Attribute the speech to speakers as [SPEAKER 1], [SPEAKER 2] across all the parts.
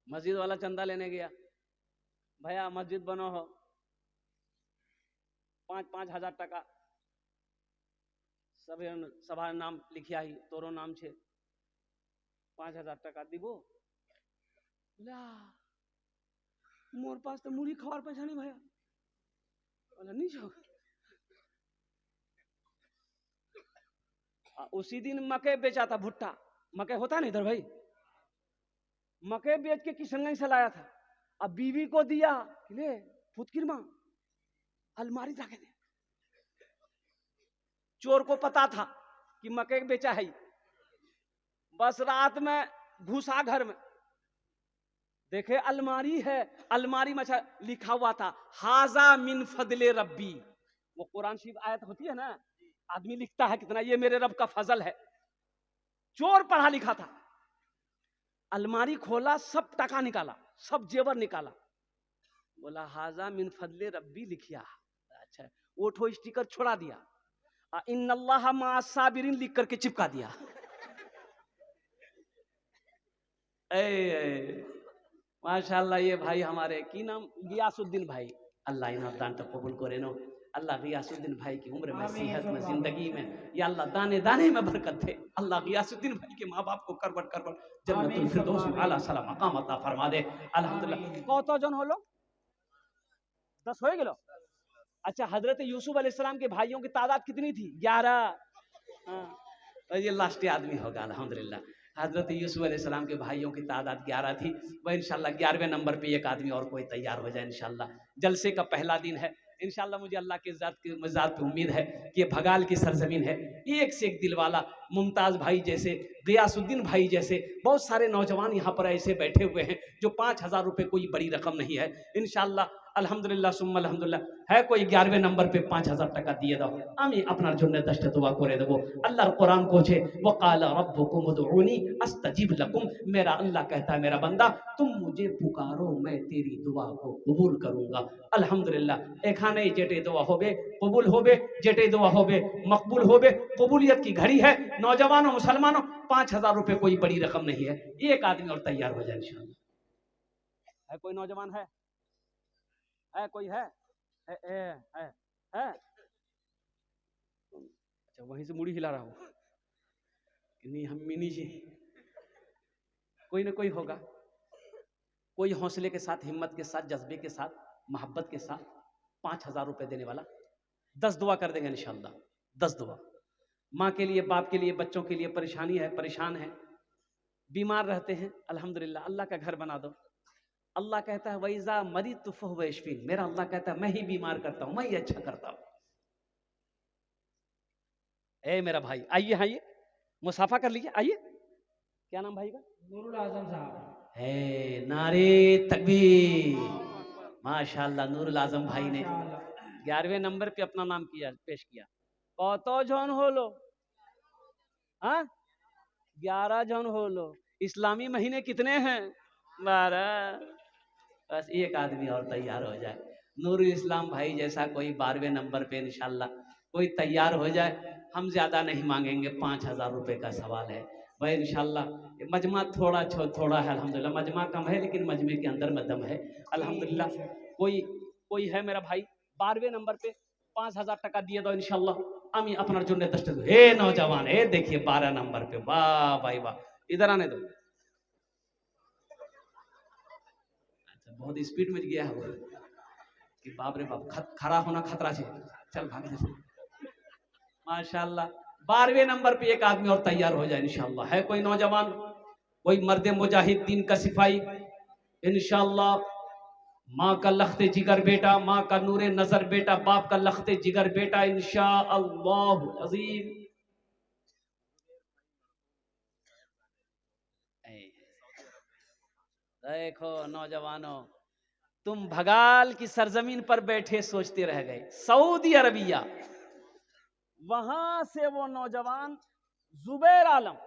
[SPEAKER 1] मस्जिद वाला चंदा लेने गया, भैया मस्जिद बनो हो, 5,000 टका सभा नाम लिखिया ही, तोरो नाम छे, 5,000 टका दीबो। बोला मोर पास तो मुड़ी खवार पैसा नहीं भैया। बोला नहीं जाओ। उसी दिन मकई बेचा था, भुट्टा मकई होता नहीं इधर भाई, मकई बेच के किशनगंज से लाया था। अब बीवी को दिया, ले फुटकिर मां अलमारी जाके दे। चोर को पता था कि मकई बेचा है, बस रात में घुसा घर में, देखे अलमारी है, अलमारी में लिखा हुआ था हाजा मिन फजले रब्बी। वो कुरान शरीफ आयत होती है ना, आदमी लिखता है कितना, ये मेरे रब का फजल है। चोर पढ़ा लिखा था, अलमारी खोला, सब टका निकाला, सब जेवर निकाला, बोला हाजा मिन फजले रब्बी लिखिया। अच्छा, वो ठो स्टिकर छोड़ा दिया, इन्नल्लाह मा साबिरीन लिख करके चिपका दिया। माशाल्लाह, ये भाई हमारे की नाम गियासुद्दीन भाई, अल्लाह इन्हें दान तो कबूल करे नो। अल्लाह गियासुद्दीन भाई की उम्र में, सेहत में, जिंदगी में, या अल्लाह दाने दाने में बरकत दे। अल्लाह गियासुद्दीन भाई के माँ बाप को करबट करबट जन्नतुल फिरदौस में आला सलाम मकाम अता फरमा दे। अल्हम्दुलिल्लाह। कौतो जन होलो 10 हो गेलो। अच्छा, हजरत यूसुफ अलैहिस्सलाम के भाइयों की तादाद कितनी थी? 11। हाँ, ये लास्ट आदमी होगा अल्हम्दुलिल्लाह। हजरत यूसुफ अलैहिस्सलाम के भाइयों की तादाद 11 थी। वह इंशाल्लाह 11वें नंबर पे एक आदमी और कोई तैयार हो जाए इंशाल्लाह। जलसे का पहला दिन है इंशाल्लाह। मुझे अल्लाह के ज़ात पे उम्मीद है कि ये भगाल की सरजमीन है, एक से एक दिल वाला, मुमताज़ भाई जैसे, गियासुद्दीन भाई जैसे बहुत सारे नौजवान यहाँ पर ऐसे बैठे हुए हैं जो 5,000 रुपये कोई बड़ी रकम नहीं है। इंशाल्लाह अल्हम्दुलिल्लाह सुम्मा अल्हम्दुलिल्लाह। है कोई 11वें नंबर पे 5,000 टका दिए दो, আমি আপনার জন্য 10টা দোয়া করে দেব। अल्लाह कुरान कोचे वकाल रब्बुकुम उदऊनी अस्तजिब लकुम। मेरा अल्लाह कहता है मेरा बंदा तुम मुझे पुकारो, मैं तेरी दुआ को कबूल करूंगा। अल्हम्दुलिल्लाह। एखाने जेटे दुआ होबे कबूल होबे, जेटे दुआ होबे मकबूल होबे। कबूलियत की घड़ी है। नौजवानों मुसलमानों, 5,000 रुपए कोई बड़ी रकम नहीं है। एक आदमी और तैयार हो जाए इंशाल्लाह। है कोई नौजवान? है कोई? है? अच्छा, वहीं से मुड़ी हिला रहा हूँ कि नहीं, हम मिनी जी, कोई ना कोई होगा, कोई हौसले के साथ, हिम्मत के साथ, जज्बे के साथ, मोहब्बत के साथ 5,000 रुपए देने वाला। 10 दुआ कर देंगे इंशाल्लाह। 10 दुआ माँ के लिए, बाप के लिए, बच्चों के लिए, परेशानी है, परेशान है, बीमार रहते हैं, अल्हम्दुलिल्लाह अल्लाह का घर बना दो। अल्लाह कहता है वैजा मरी तो फहुव यशफीन। मेरा अल्लाह कहता है मैं ही बीमार करता हूँ, मैं ही अच्छा करता हूँ। ए मेरा भाई आइए, आइए मुसाफा कर लीजिए, आइए। क्या नाम भाई का? नूरुल आजम साहब। है नारे तकबीर। माशाल्लाह, नूरुल आजम भाई ने 11वें नंबर पे अपना नाम किया, पेश किया। कौतो जन हो लो? हाँ, 11 जन हो लो। इस्लामी महीने कितने हैं? 12। बस एक आदमी और तैयार हो जाए। नूरुल इस्लाम भाई जैसा कोई 12वें नंबर पे इंशाल्लाह कोई तैयार हो जाए। हम ज्यादा नहीं मांगेंगे, 5,000 रुपए का सवाल है भाई इंशाल्लाह। मजमा थोड़ा है अल्हम्दुलिल्लाह, मजमा कम है लेकिन मजमे के अंदर में दम है अल्हम्दुलिल्लाह। कोई कोई है मेरा भाई 12वें नंबर पे 5,000 टका दिए दो इंशाल्लाह। আমি আপনার জন্য 10টা। हे नौजवान, हे देखिए 12 नंबर पे, वाह भाई वाह, इधर आने दो। अच्छा, बहुत स्पीड में गया है वो कि बाप रे बाप, खड़ा होना खतरा से, चल भाग जैसे। माशाल्लाह, 12वें नंबर पे एक आदमी और तैयार हो जाए इंशाल्लाह। है कोई नौजवान, कोई मर्द मुजाहिद, दीन का सिपाही इंशाल्लाह। माँ का लखते जिगर बेटा, माँ का नूरे नजर बेटा, बाप का लखते जिगर बेटा इंशाअल्लाह अजीम। देखो नौजवानों, तुम भगाल की सरजमीन पर बैठे सोचते रह गए। सऊदी अरबिया, वहां से वो नौजवान जुबैर आलम,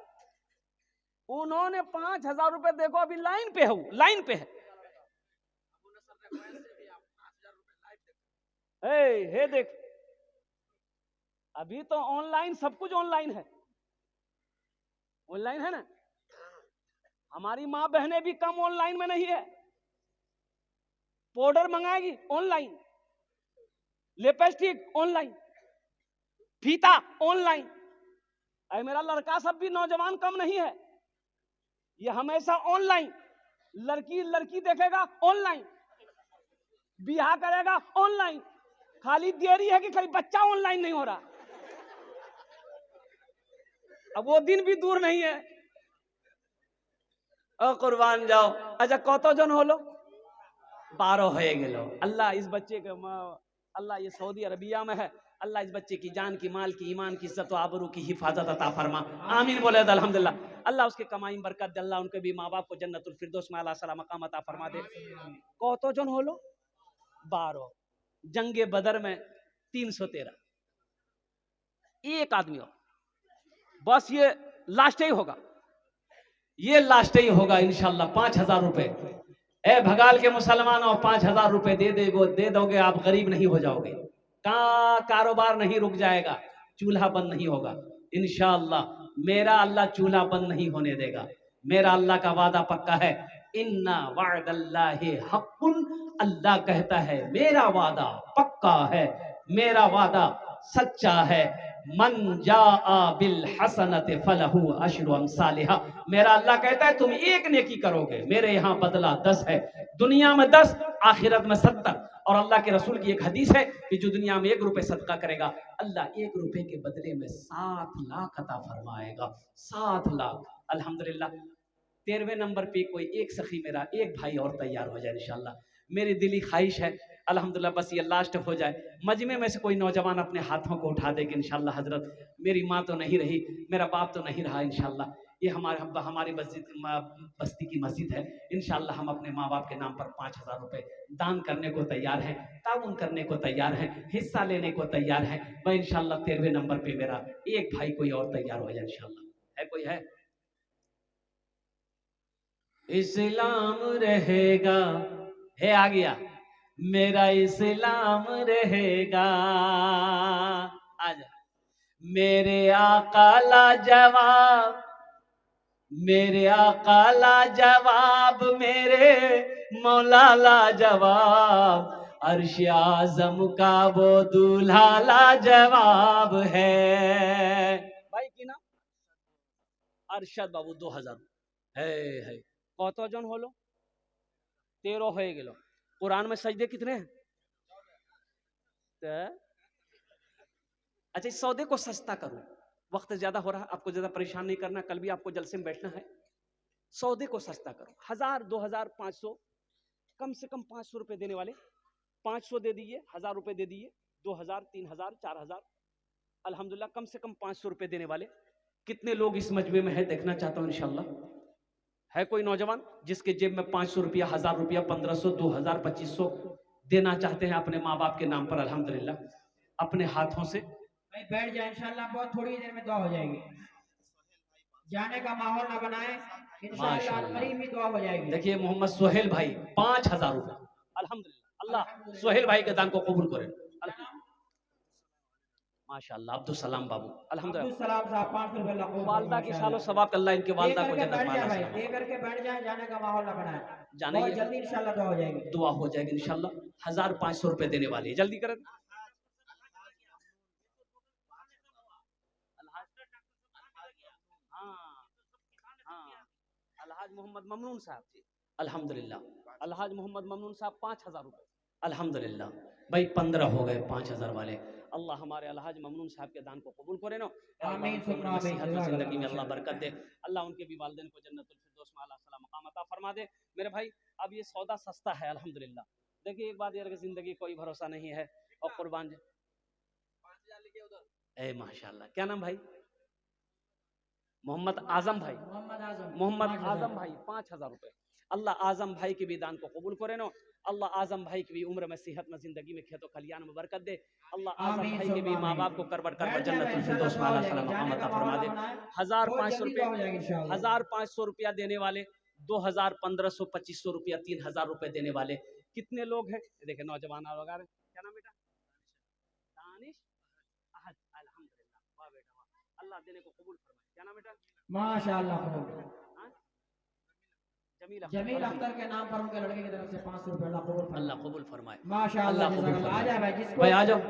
[SPEAKER 1] उन्होंने 5,000 रुपए, देखो अभी लाइन पे हूं, लाइन पे है। हे देख, अभी तो ऑनलाइन, सब कुछ ऑनलाइन है, ऑनलाइन है ना। हमारी माँ बहनें भी कम ऑनलाइन में नहीं है। पाउडर मंगाएगी ऑनलाइन, लिपस्टिक ऑनलाइन, फीता ऑनलाइन। अरे मेरा लड़का सब भी नौजवान कम नहीं है, ये हमेशा ऑनलाइन। लड़की लड़की देखेगा ऑनलाइन, बियाह करेगा ऑनलाइन। खाली देरी है कि खाली बच्चा ऑनलाइन नहीं हो रहा। अब वो दिन भी दूर नहीं है। ओ कुर्बान जाओ। अच्छा कत जन होलो? 12 हो गेलो। अल्लाह इस बच्चे के अल्लाह ये सऊदी अरबिया में है, अल्लाह इस बच्चे की जान की, माल की, ईमान की, इज्जत व आबरू की हिफाजत अता फरमा। आमीन बोले तो अल्हम्दुलिल्लाह। अल्लाह उसके कमाई में बरकत दे, अल्लाह उनके भी माँ बाप को जन्नतुल फिरदौस में आला सला मकाम अता फरमा दे। कतो जन होलो? 12। जंगे बदर में 313। एक आदमी हो, बस ये लास्ट ही होगा, ये लास्ट ही होगा इंशाल्लाह। 5,000 रुपए ए भगाल के मुसलमानों, 5,000 रुपए दे दोगे आप, गरीब नहीं हो जाओगे। कारोबार नहीं रुक जाएगा, चूल्हा बंद नहीं होगा इंशाअल्लाह। मेरा अल्लाह चूल्हा बंद नहीं होने देगा। मेरा अल्लाह का वादा पक्का है। इन्ना वअदल्लाहि हक़्क़ुन, अल्लाह कहता है मेरा वादा पक्का है, मेरा वादा सच्चा है। मन जाआ बिल हसनत फलहु अशरु अमसालिहा। मेरा अल्लाह कहता है तुम एक नेकी करोगे, मेरे यहाँ बदला 10 है। दुनिया में 10, आखिरत में 70। और अल्लाह के रसूल की एक हदीस है कि जो दुनिया में 1 रुपए सदका करेगा, अल्लाह 1 रुपए के बदले में 7 लाख अता फरमाएगा। 7 लाख। अल्हम्दुलिल्लाह 13वें नंबर पे कोई एक सखी मेरा, एक भाई और तैयार हो जाए इंशाल्लाह। मेरी दिली ख्वाहिश है अल्हम्दुलिल्लाह बस ये लास्ट हो जाए, मजमे में से कोई नौजवान अपने हाथों को उठा देगा इंशाल्लाह। हजरत मेरी माँ तो नहीं रही, मेरा बाप तो नहीं रहा इंशाल्लाह। ये हमारी बस्ती की मस्जिद है इंशाल्लाह। हम अपने माँ बाप के नाम पर 5,000 रुपए दान करने को तैयार हैं, ताउन करने को तैयार हैं, हिस्सा लेने को तैयार हैं। मैं इंशाल्लाह 13वें नंबर पे मेरा एक भाई कोई और तैयार हो जाए इंशाल्लाह। है कोई? है? इस्लाम रहेगा, है आ गया, मेरा इस्लाम रहेगा। आजा मेरे आका ला जवाब, मेरे आका ला जवाब, मेरे मौला ला जवाब। अर्श आजम का वो दूल्हा ला जवाब है। भाई की ना अरशद बाबू 2000 है। कत जन होलो? 13 हो गेलो। कुरान में सजदे कितने हैं? अच्छा इस सौदे को सस्ता करो, वक्त ज्यादा हो रहा, आपको ज्यादा परेशान नहीं करना, कल भी आपको जलसे में बैठना है। सौदे को सस्ता करो, 1000, 2000, 500, कम से कम 500 रुपए देने वाले 500 दे दीजिए, 1000 रुपए दे दीजिए, 2000, 3000, 4000, अल्हम्दुलिल्लाह कम से कम 500 रुपए देने वाले कितने लोग इस मजमे में है देखना चाहता हूं इंशाल्लाह। है कोई नौजवान जिसके जेब में 500 रुपया, 1000 रुपया, 1500, 2000, 2500 देना चाहते हैं अपने माँ बाप के नाम पर? अल्हम्दुलिल्लाह अपने हाथों से
[SPEAKER 2] भाई बैठ जाए इंशाल्लाह, बहुत थोड़ी देर में दुआ हो जाएगी। जाने का माहौल ना बनाए, इंशाल्लाह करीब ही दुआ हो जाएगी।
[SPEAKER 1] देखिए मोहम्मद सोहेल भाई 5,000 रुपया। अल्हम्दुलिल्लाह अल्लाह सोहेल भाई के दान को कबूल करे। माशाअल्लाह अब्दुल सलाम बाबू
[SPEAKER 2] अब्दुल सलाम साहब 500 रुपए लखो
[SPEAKER 1] वालदा की सालों सवाब अल्लाह इनके वालदा को जन्नत में आला सलाम।
[SPEAKER 2] दे करके बैठ जाए, जाने का माहौल ना बनाए,
[SPEAKER 1] जाने
[SPEAKER 2] बहुत जल्दी इंशाल्लाह दुआ हो जाएगी।
[SPEAKER 1] दुआ हो जाएगी इंशाल्लाह। 1500 रुपए देने वाले जल्दी करें। अलहाज मोहम्मद ममनून साहब जी अल्हम्दुलिल्लाह। अलहाज मोहम्मद ममनून साहब 5,000 रुपए अल्हम्दुलिल्लाह। भाई 15 हो गए 5,000 वाले। अल्लाह हमारे अलहाज ममनून साहब के दान को कबूल करे ना। जिंदगी में अल्लाह बरकत दे। अल्लाह उनके भी वालिदैन को जन्नतुल फिरदौस में आला सला मकाम अता फरमा दे। मेरे भाई अब ये सौदा सस्ता है अल्हम्दुलिल्लाह। देखिए एक बात यार कि जिंदगी कोई भरोसा नहीं है और कुर्बान ए माशाल्लाह। क्या नाम भाई? मोहम्मद आजम भाई। मोहम्मद आजम भाई 5,000 रुपए। अल्लाह आजम भाई के भी दान को कबूल करे नो। अल्लाह आजम भाई की भी उम्र में, सेहत में, जिंदगी में, खेतों खलियान में बरकत दे। अल्लाह आजम भाई के भी माँ बाप को करबट जन्नतुल फिरदौस में आला सला मकाम अता फरमा दे। 1500 रुपए, 1500 रुपया देने वाले, 2000, 1500, 2500 रुपया, 3000 रुपए देने वाले कितने लोग हैं? देखे नौजवान वगैरह। क्या नाम बेटा? दानिश अहद। अल्हम्दुलिल्लाह वाह बेटा वाह, अल्लाह देने को कबूल फरमाए। क्या नाम बेटा?
[SPEAKER 2] माशाअल्लाह। जमील अख्तर के नाम पर उनके लड़के की तरफ से 500 रुपए
[SPEAKER 1] अल्लाह कबूल फरमाए।
[SPEAKER 2] माशाअल्लाह
[SPEAKER 1] अल्लाह कबूल
[SPEAKER 2] आ जाए भाई जिसको
[SPEAKER 1] भाई आ जाओ।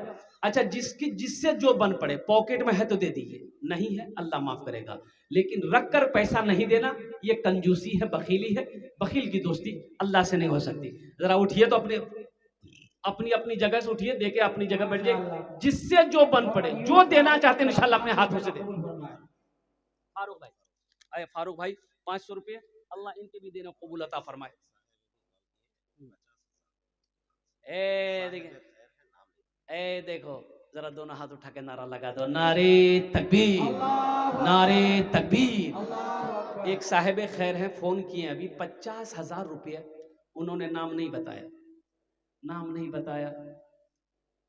[SPEAKER 1] अच्छा, जिससे जो बन पड़े, पॉकेट में है तो दे दीजिए, नहीं है अल्लाह माफ करेगा, लेकिन रख कर पैसा नहीं देना, ये कंजूसी है, बखीली है। बखील की दोस्ती अल्लाह से नहीं हो सकती। जरा उठिए तो अपनी अपनी जगह से उठिए, देखे अपनी जगह बैठ जाइए। जिससे जो बन पड़े, जो देना चाहते हैं इंशाल्लाह अपने हाथों से दे। फारूक भाई, अरे फारूक भाई 500 रुपये, अल्लाह इनके भी देना कबूल अता फरमाए। ए देखो जरा दोनों हाथ उठा के नारा लगा दो, नारे तकबीर, नारे तकबीर। एक साहिब खैर हैं, फोन किए अभी, 50,000 रुपये, उन्होंने नाम नहीं बताया, नाम नहीं बताया।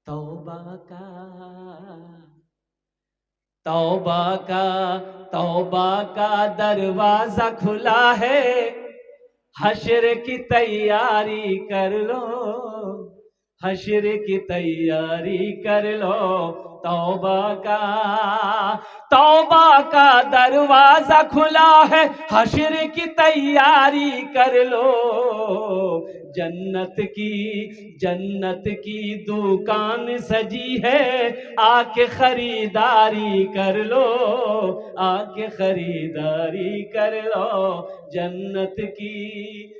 [SPEAKER 1] तौबा का तौबा का तौबा का दरवाजा खुला है, हश्र की तैयारी कर लो, हश्र की तैयारी कर लो। तौबा का दरवाजा खुला है, हश्र की तैयारी कर लो। जन्नत की दुकान सजी है, आके खरीदारी कर लो, आके खरीदारी कर लो जन्नत की।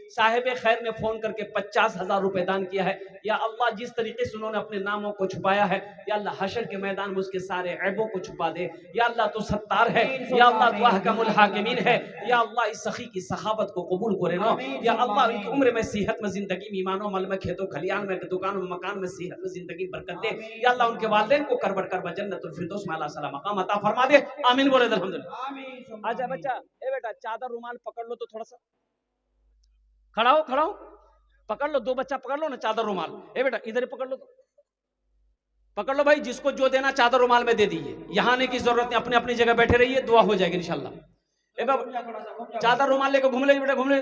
[SPEAKER 1] साहिब खैर ने फोन करके 50,000 रुपए दान किया है। या अल्लाह जिस तरीके से उन्होंने अपने नामों को छुपाया है, या अल्लाह हशर के मैदान में उसके सारे ऐबों को छुपा दे। या अल्लाह तो सत्तार है, या अल्लाह तो अहकमुल हाकिमीन है। या अल्लाह इस सखी की सखावत को कबूल करे नो। या अल्लाह उनकी उम्र में सेहत में, जिंदगी में, ईमान मल में, खेतों खलियान में, दुकान में, मकान में, सेहत में, जिंदगी बरकत दे। या अल्लाह उनके वालिदैन को करबट करबा जन्नतुल फिरदौस में आला सलाम मकाम अता फरमा दे। आमीन बोले अल्हम्दुलिल्लाह। आजा बच्चा, ए बेटा चादर रुमाल पकड़ लो तो थोड़ा सा खड़ा हो, पकड़ लो, दो बच्चा पकड़ लो ना चादर रुमाल। ए बेटा इधर ही पकड़ लो, पकड़ लो भाई, जिसको जो देना चादर रुमाल में दे दीजिए, यहाँ आने की जरूरत नहीं, अपने अपनी जगह बैठे रहिए, दुआ हो जाएगी इंशाल्लाह। चादर रुमाल लेकर घूम ले बेटा, घूम ले,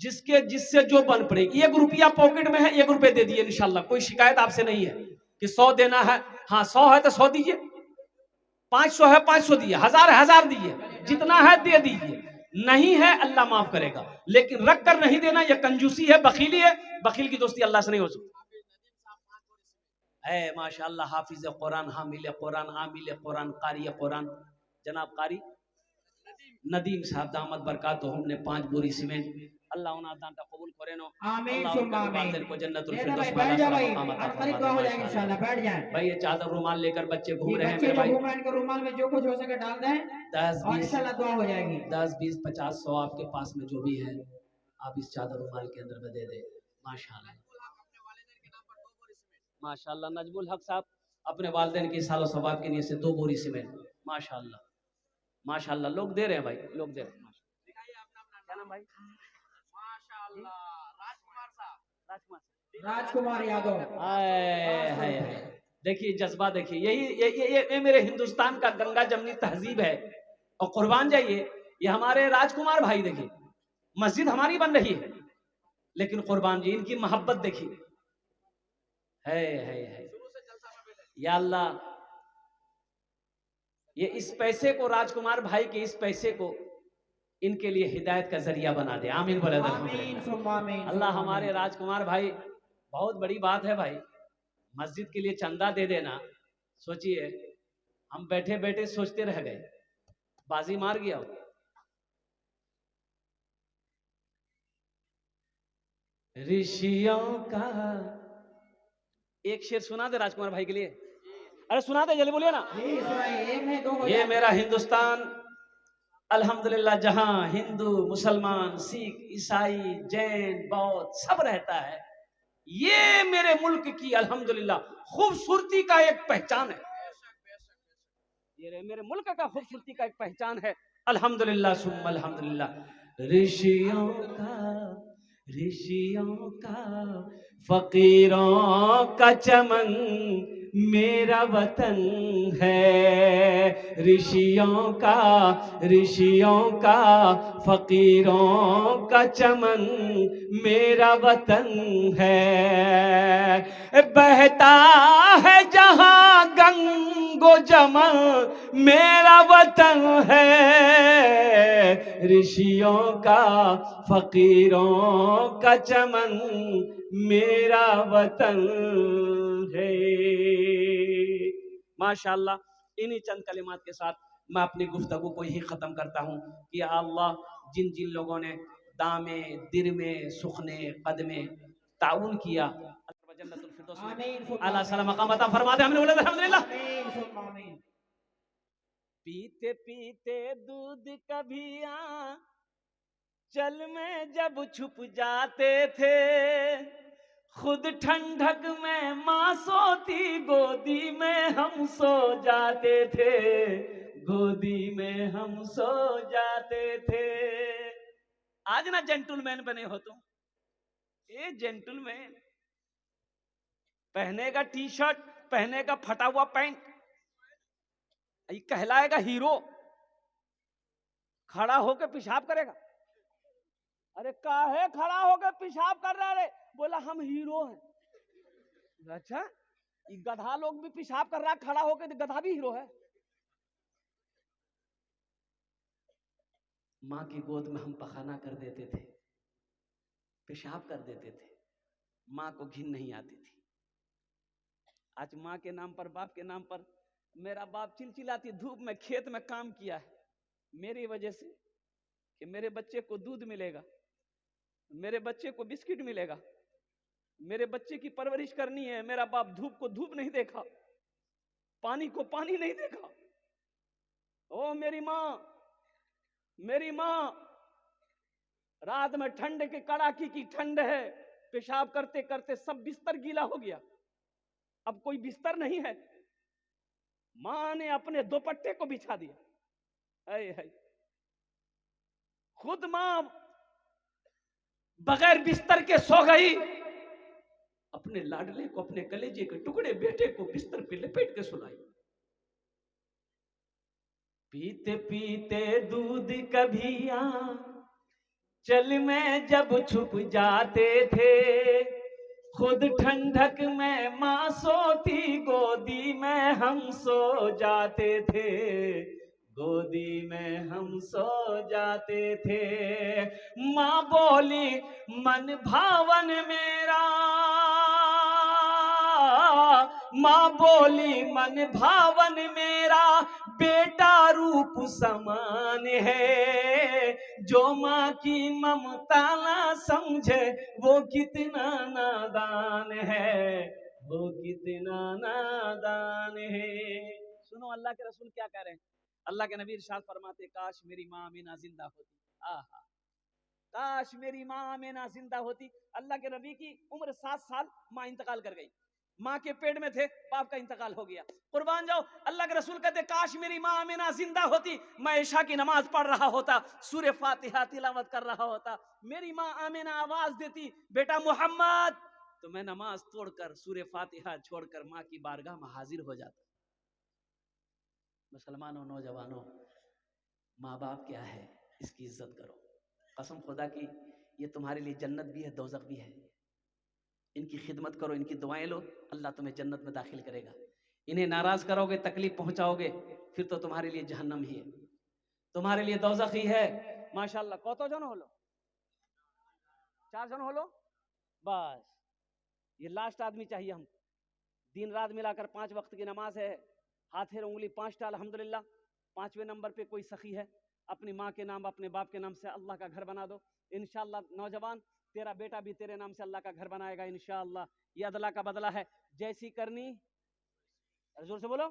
[SPEAKER 1] जिससे जो बन पड़ेगी। 1 रुपया पॉकेट में है, 1 रुपये दे दिए इंशाल्लाह, कोई शिकायत आपसे नहीं है कि 100 देना है। हाँ 100 है तो 100 दीजिए, 500 है 500 दिए, 1000 दिए, जितना है दे दीजिए। नहीं है अल्लाह माफ करेगा, लेकिन रख कर नहीं देना यह कंजूसी है, बखीली है। बखील की दोस्ती अल्लाह से नहीं हो सकती। माशाअल्लाह हाफिज कुरान, हामिल कुरान, आमिल कुरान, कारी कुरान, जनाब कारी नदीम साहब दामद बरकातुहुम ने 5 बोरी सीमेंट, अल्लाह उन्हें दाता कबूल करे नो।
[SPEAKER 2] आमीन
[SPEAKER 1] सुम्मा आमीन। को जन्नतुल फिरदौस में
[SPEAKER 2] इंशाल्लाह बैठ जाए
[SPEAKER 1] भाई। ये चादर रुमाल लेकर बच्चे घूम रहे हैं
[SPEAKER 2] मेरे
[SPEAKER 1] भाई,
[SPEAKER 2] घूम रहे हैं, इनके रुमाल में जो कुछ हो सके डाल दें,
[SPEAKER 1] 10
[SPEAKER 2] और
[SPEAKER 1] 20
[SPEAKER 2] इंशाल्लाह दुआ हो जाएगी।
[SPEAKER 1] 10 20 50 100 आपके पास में जो भी है, आप इस चादर रुमाल के अंदर में दे दे। माशाल्लाह माशाल्लाह। नजमुल हक साहब अपने वालिदैन की सालो सवाब के लिए से 2 बोरी सीमेंट, माशाल्लाह माशाल्लाह। लोग दे रहे हैं भाई, लोग दे रहे हैं। क्या नाम भाई? माशाल्लाह राजकुमार साहब,
[SPEAKER 2] राजकुमार यादव।
[SPEAKER 1] देखिए जज्बा, देखिए ये मेरे हिंदुस्तान का गंगा जमनी तहजीब है। और कुर्बान जाइए, ये हमारे राजकुमार भाई, देखिए मस्जिद हमारी बन रही है, लेकिन कुर्बान जी इनकी मोहब्बत देखिए है। या अल्लाह ये इस पैसे को, राजकुमार भाई के इस पैसे को इनके लिए हिदायत का जरिया बना दे। आमीन बोले अल्लाह। हमारे राजकुमार भाई, बहुत बड़ी बात है भाई, मस्जिद के लिए चंदा दे देना। सोचिए हम बैठे बैठे सोचते रह गए, बाजी मार गया। ऋषियों का एक शेर सुना दे राजकुमार भाई के लिए। अरे सुना दे, जल्दी बोलिए ना। ये मेरा हिंदुस्तान अल्हम्दुलिल्लाह, जहां हिंदू मुसलमान सिख ईसाई जैन बौद्ध सब रहता है, ये मेरे मुल्क की अल्हम्दुलिल्लाह खूबसूरती का एक पहचान है। ये मेरे मुल्क का खूबसूरती का एक पहचान है। अल्हम्दुलिल्लाह सुम्मा अल्हम्दुलिल्लाह। ऋषियों का फकीरों का चमन, मेरा वतन है। ऋषियों का फकीरों का चमन मेरा वतन है। बहता है जहां गंगो जमन मेरा वतन है। ऋषियों का फकीरों का चमन मेरा वतन है। माशाअल्लाह, इन्हीं चंद कलिमात के साथ मैं अपनी गुफ्तगू को यही ख़त्म करता हूँ कि अल्लाह जिन जिन लोगों ने दामे दिर में सुखने कद में ताउन किया जन्नतुल फिरदौस में
[SPEAKER 2] आमीन सुम्मा
[SPEAKER 1] आला
[SPEAKER 2] आमीन।
[SPEAKER 1] सलाम मकाम अता फरमाते। हमने बोला अल्हम्दुलिल्लाह।
[SPEAKER 2] आमीन सुम्मा आमीन।
[SPEAKER 1] पीते पीते दूध कभी चल में जब छुप जाते थे, खुद ठंडक में माँ सोती गोदी में हम सो जाते थे, गोदी में हम सो जाते थे। आज ना जेंटलमैन बने हो तुम, ये जेंटलमैन पहनेगा टी शर्ट, पहनेगा फटा हुआ पैंट, ये कहलाएगा हीरो। खड़ा होकर पेशाब करेगा। अरे काहे खड़ा होकर पेशाब कर रहा है? बोला हम हीरो हैं। अच्छा, ये गधा लोग भी पेशाब कर रहा है खड़ा होकर, तो गधा भी हीरो है। माँ की गोद में हम पखाना कर देते थे, पेशाब कर देते थे, माँ को घिन नहीं आती थी। आज माँ के नाम पर, बाप के नाम पर, मेरा बाप चिलचिलाती धूप में खेत में काम किया है मेरी वजह से कि मेरे बच्चे को दूध मिलेगा, मेरे बच्चे को बिस्किट मिलेगा, मेरे बच्चे की परवरिश करनी है। मेरा बाप धूप को धूप नहीं देखा, पानी को पानी नहीं देखा। ओ मेरी माँ रात में ठंड के कड़ाकी की ठंड है, पेशाब करते करते सब बिस्तर गीला हो गया, अब कोई बिस्तर नहीं है। माँ ने अपने दोपट्टे को बिछा दिया। है खुद माँ बगैर बिस्तर के सो गई, अपने लाडले को, अपने कलेजे के टुकड़े बेटे को बिस्तर पे लपेट के सुलाई। पीते पीते दूध कभी चल में जब छुप जाते थे, खुद ठंडक में माँ सोती गोदी में हम सो जाते थे, गोदी में हम सो जाते थे। माँ बोली मन भावन मेरा, माँ बोली मन भावन मेरा बेटा रूप समान है, जो माँ की ममता ना समझे वो कितना नादान है, वो कितना नादान है। सुनो अल्लाह के रसूल क्या कह रहे हैं। अल्लाह के नबी इरशाद फरमाते, काश मेरी माँ आमीना जिंदा होती। आहा, काश मेरी माँ आमीना जिंदा होती। अल्लाह के नबी की उम्र 7 साल, माँ इंतकाल कर गई। माँ के पेट में थे, बाप का इंतकाल हो गया। कुर्बान जाओ, अल्लाह के रसूल कहते काश मेरी माँ आमीना जिंदा होती, मैं ईशा की नमाज पढ़ रहा होता, सूरह फातिहा तिलावत कर रहा होता, मेरी माँ आमीना आवाज देती बेटा मोहम्मद, तो मैं नमाज तोड़कर सूरह फातिहा छोड़कर माँ की बारगाह में हाजिर हो जाता। मुसलमानों, नौजवानों, माँ बाप क्या है, इसकी इज्जत करो। कसम खुदा की, ये तुम्हारे लिए जन्नत भी है, दोजख भी है। इनकी खिदमत करो, इनकी दुआएं लो, अल्लाह तुम्हें जन्नत में दाखिल करेगा। इन्हें नाराज करोगे, तकलीफ पहुंचाओगे, फिर तो तुम्हारे लिए जहन्नम ही है, तुम्हारे लिए दोजख ही है। माशाल्लाह, कत जन हलो? 4 जन हलो बस। ये लास्ट आदमी चाहिए हमको। दिन रात मिलाकर 5 वक्त की नमाज है, हाथे उंगली 5टा अल्हम्दुलिल्लाह। 5वें नंबर पे कोई सखी है, अपनी माँ के नाम, अपने बाप के नाम से अल्लाह का घर बना दो। इंशाअल्लाह नौजवान, तेरा बेटा भी तेरे नाम से अल्लाह का घर बनाएगा इंशाअल्लाह। ये अदला का बदला है, जैसी करनी, जोर से बोलो,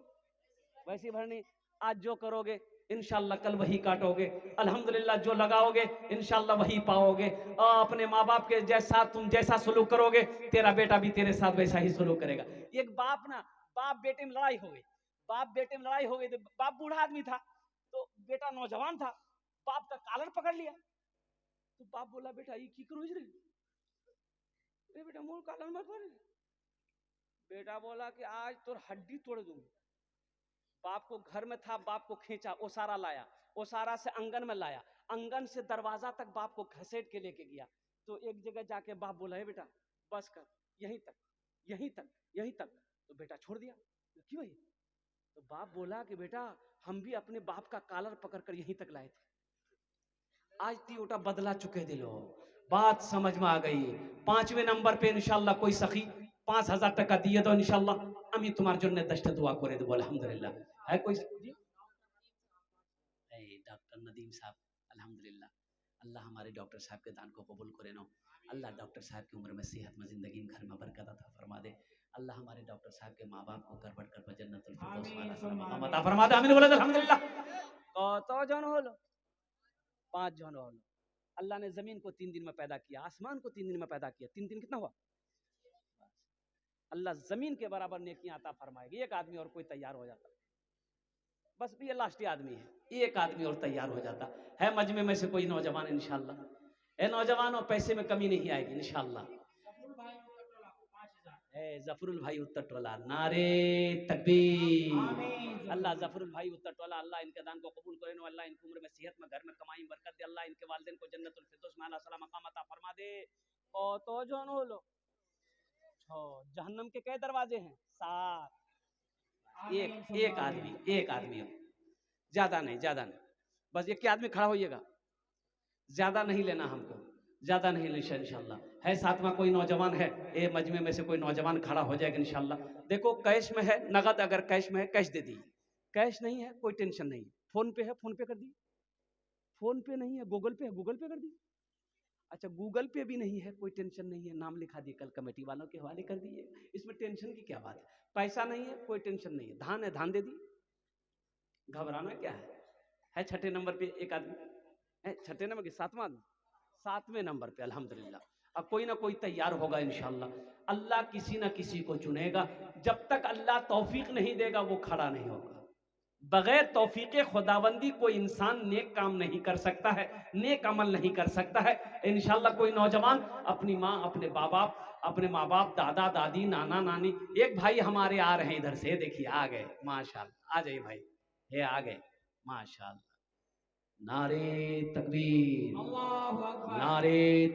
[SPEAKER 1] वैसी भरनी। आज जो करोगे इंशाअल्लाह कल वही काटोगे। अल्हम्दुलिल्लाह जो लगाओगे इंशाअल्लाह वही पाओगे। और अपने माँ बाप के जैसा तुम जैसा सलूक करोगे, तेरा बेटा भी तेरे साथ वैसा ही सलूक करेगा। एक बाप बेटे में लड़ाई हो गई, बाप बेटे में लड़ाई हो गई। तो बाप बूढ़ा आदमी था, तो बेटा नौजवान था, बाप का कॉलर पकड़ लिया। तो बाप बोला बेटा ये की करो रे, बेटा मोर कॉलर मत पकड़। बेटा बोला कि आज तो हड्डी तोड़ दूं। बाप को घर में था, बाप को खींचा, ओसारा लाया, ओसारा से आंगन में लाया, आंगन से दरवाजा तक बाप को घसीट के लेके गया। तो एक जगह जाके बाप बोला, है बेटा बस कर, यहीं तक, यहीं तक, यहीं तक। तो बेटा छोड़ दिया। तो क्यों है? तो बाप बोला कि बेटा हम भी अपने बाप का कॉलर पकड़ कर यहीं तक लाए थे, आज तीओटा बदला चुके दिलो। बात समझ में आ गई। 5वें नंबर पे इंशाल्लाह कोई सखी 5,000 টাকা দিয়ে দাও इंशाल्लाह, আমি তোমার জন্য 10টা দোয়া করে দেব अल्हम्दुलिल्लाह। है कोई जी? डॉक्टर नदीम साहब अल्हम्दुलिल्लाह, अल्लाह हमारे डॉक्टर साहब के दान को कबूल करे नो। अल्लाह डॉक्टर साहब की उम्र में, सेहत में, जिंदगी में, घर में बरकत अता फरमा दे। अल्लाह हमारे डॉक्टर साहब के माँ बाप को कर बढ़ कर जन्नतुल फिरदौस में आला मकाम अता फरमा दे। आमीन बोले अल्हम्दुलिल्लाह। कत जन হলো? 5 जन হলো। अल्लाह ने जमीन को 3 दिन में पैदा किया, आसमान को 3 दिन में पैदा किया। 3 दिन कितना हुआ? अल्लाह जमीन के बराबर नेकियां अता फरमाएगी। एक आदमी और कोई तैयार हो जाता, बस ये लास्ट आदमी है, एक आदमी और तैयार हो जाता है मजमे में से कोई नौजवान इंशाल्लाह। ए नौजवानों, पैसे में कमी नहीं आएगी इंशाल्लाह। जफरुल भाई उत्तर टोला, नारे तकबीर। अल्लाह जफरुल भाई उत्तर टोला, अल्लाह इनके दान को कबूल करे नो। अल्लाह इनकी उम्र में, सेहत में, घर में, कमाई में बरकत दे। अल्लाह इनके वालिदैन को जन्नतुल फिरदौस में आला सलाम मकाम अता फरमा दे। कत জন হলো? 6। जहन्नम के कई दरवाजे हैं? 7। एक आदमी, एक आदमी, ज्यादा नहीं, ज्यादा नहीं, बस एक आदमी खड़ा होइएगा, ज्यादा नहीं लेना हमको, ज्यादा नहीं लेना इंशाल्लाह। है 7वां कोई नौजवान है? ए मजमे में से कोई नौजवान खड़ा हो जाएगा इंशाल्लाह। देखो कैश में है, नगद अगर कैश में है कैश दे दी, कैश नहीं है कोई टेंशन नहीं, फोन पे है फोन पे कर दी, फोन पे नहीं है गूगल पे है गूगल पे कर दी। अच्छा गूगल पे भी नहीं है कोई टेंशन नहीं है, नाम लिखा दिए, कल कमेटी वालों के हवाले कर दिए, इसमें टेंशन की क्या बात है। पैसा नहीं है कोई टेंशन नहीं है, धान है धान दे दी, घबराना क्या है 6ठे नंबर पे एक आदमी है, 6ठे नंबर के 7वां आदमी, 7वें नंबर पे अल्हम्दुलिल्लाह। अब कोई ना कोई तैयार होगा इंशाल्लाह। अल्लाह किसी ना किसी को चुनेगा, जब तक अल्लाह तौफीक नहीं देगा वो खड़ा नहीं होगा। बगैर तौफीक खुदाबंदी कोई इंसान नेक काम नहीं कर सकता है, नेक अमल नहीं कर सकता है। इंशाल्लाह कोई नौजवान अपनी माँ, अपने अपने माँ बाप, दादा दादी, नाना नानी, एक भाई हमारे आ रहे हैं इधर से, देखिए आ गए माशाल्लाह, आ जाइए भाई, ये आ गए माशाल्लाह। नारे तकबीर,
[SPEAKER 2] अल्लाहु अकबर।
[SPEAKER 1] नारे